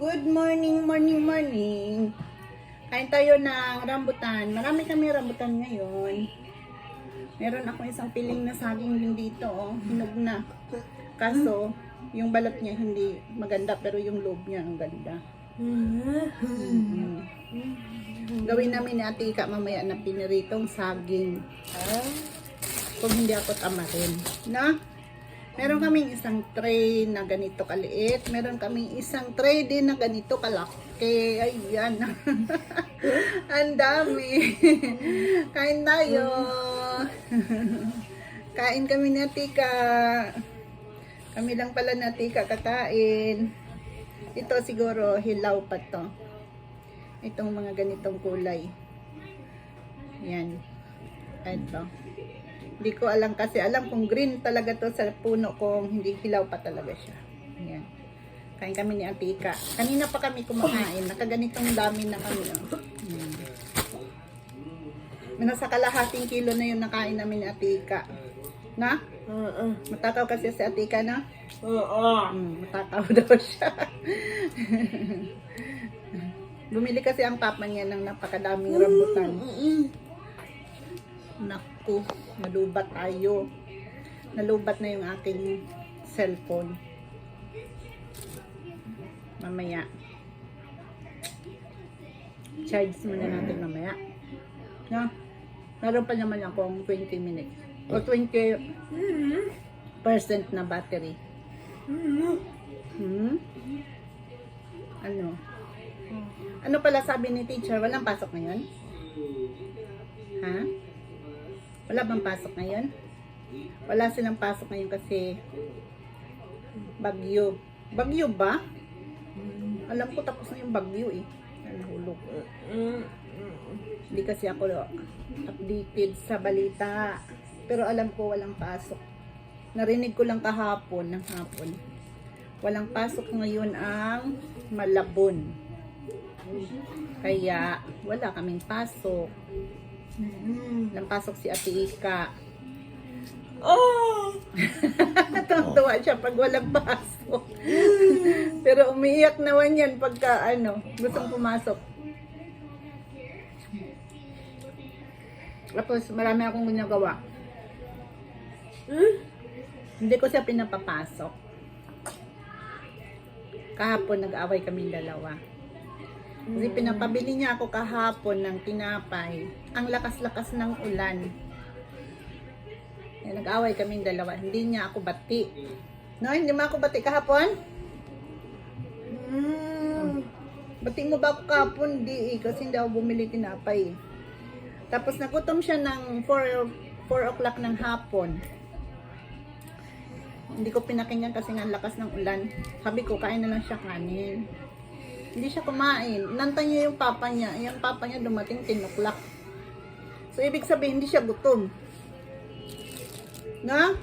Good morning, morning. Kain tayo ng rambutan. Marami kami rambutan ngayon. Meron ako isang piling na saging din dito, oh. Hinog na. Kaso, yung balat niya hindi maganda, pero yung loob niya ang ganda. Gawin namin ni Ate Ika mamaya na piniritong saging. Kung hindi ako tamarin. Na? Meron kaming isang tray na ganito kaliit. Meron kaming isang tray din na ganito kalaki. Ayan. Ang dami. Kain tayo. Kain kami na Tika. Kami lang pala na Tika kakain. Ito siguro hilaw pa to. Itong mga ganitong kulay. Yan. Ito. Hindi ko alam kasi alam kung green talaga to sa puno kung hindi hilaw pa talaga siya. Yan. Kain kami ni Ate Ika. Kanina pa kami kumakain. Nakaganitong dami na kami. Nasa kalahating kilo na yung nakain namin ni Ate Ika. Na? Matakaw kasi si Ate Ika na? Matakaw daw siya. Bumili kasi ang papa niya ng napakadaming rambutan. Naku, nalubat tayo. Nalubat na yung aking cellphone. Mamaya. Charge muna natin mamaya. No? Meron pa naman akong 20 minutes. O 20% na battery. Ano? Ano pala sabi ni teacher? Walang pasok ngayon? Ha? Wala bang pasok ngayon? Wala silang pasok ngayon kasi bagyo. Bagyo ba? Alam ko tapos na yung bagyo eh. Nahulog. Hindi kasi ako updated sa balita. Pero alam ko walang pasok. Narinig ko lang kahapon ng hapon. Walang pasok ngayon ang Malabon. Kaya wala kaming pasok. Walang pasok si Ate Ika. Tuwa siya pag walang pasok. Pero umiiyak naman yan pagka gustong pumasok. Tapos marami akong ginagawa. Hindi ko siya pinapapasok. Kahapon nag-away kaming dalawa. Kasi pinapabili niya ako kahapon ng tinapay. Ang lakas-lakas ng ulan. Nag-away kaming dalawa. Hindi niya ako bati. No, hindi mo ako bati kahapon? Bati mo ba ako kahapon? Hindi kasi hindi ako bumili tinapay. Tapos nagutom siya ng 4 o'clock ng hapon. Hindi ko pinakinggan kasi nga lakas ng ulan. Sabi ko, kain na lang siya kanin. Hindi siya kumain. Nantay niya yung papa niya. Yung papa niya dumating 10 o'clock. So, ibig sabihin, hindi siya gutom. Na?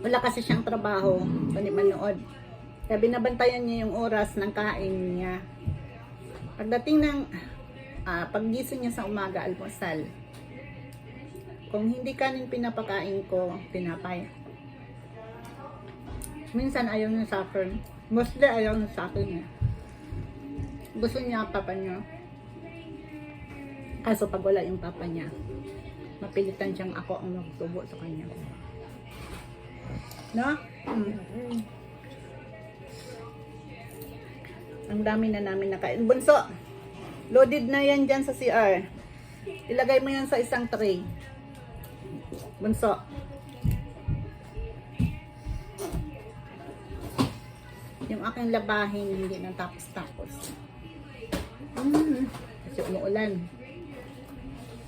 Wala kasi siyang trabaho. Kundi manood. Kaya binabantayan niya yung oras ng kain niya. Pagdating ng paggising niya sa umaga, almusal. Kung hindi kanin pinapakain ko, tinapay. Minsan ayaw niya sa akin. Mostly ayaw niya sa akin. Gusto niya papa niya. Kaso pag wala yung papa niya, mapilitan siyang ako ang magtubo sa kanya. No? Ang dami na namin nakain. Bunso, loaded na yan dyan sa CR. Ilagay mo yan sa isang tray. Bunso. Yung aking labahin hindi nang tapos-tapos. Kasi umuulan.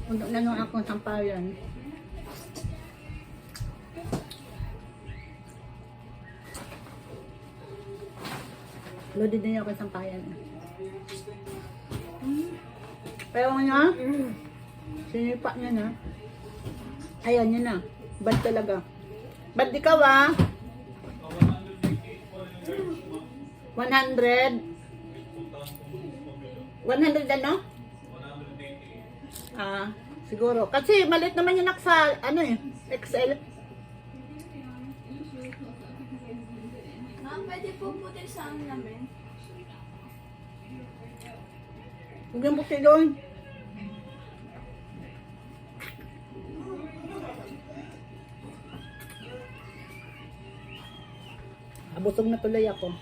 Puno na nung akong sampayan. Loaded na yung akong sampayan. Pero nga, sinipa niya na. Ayan niya na. Bad talaga. Bad ikaw 100 ano? Siguro. Kasi maliit naman yung sa, XL. Pwede po puti sa amin namin. Huwag yung buti doon. Abusog na tuloy ako.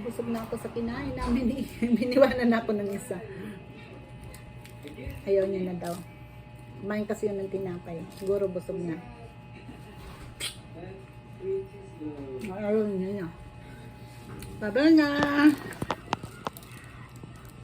Abusog na ako sa kinain namin. Biniwanan ako ng isa. Ayaw niya na daw. Kumain kasi yun ng tinapay. Siguro busog na. Ayaw niya na. Bye-bye na.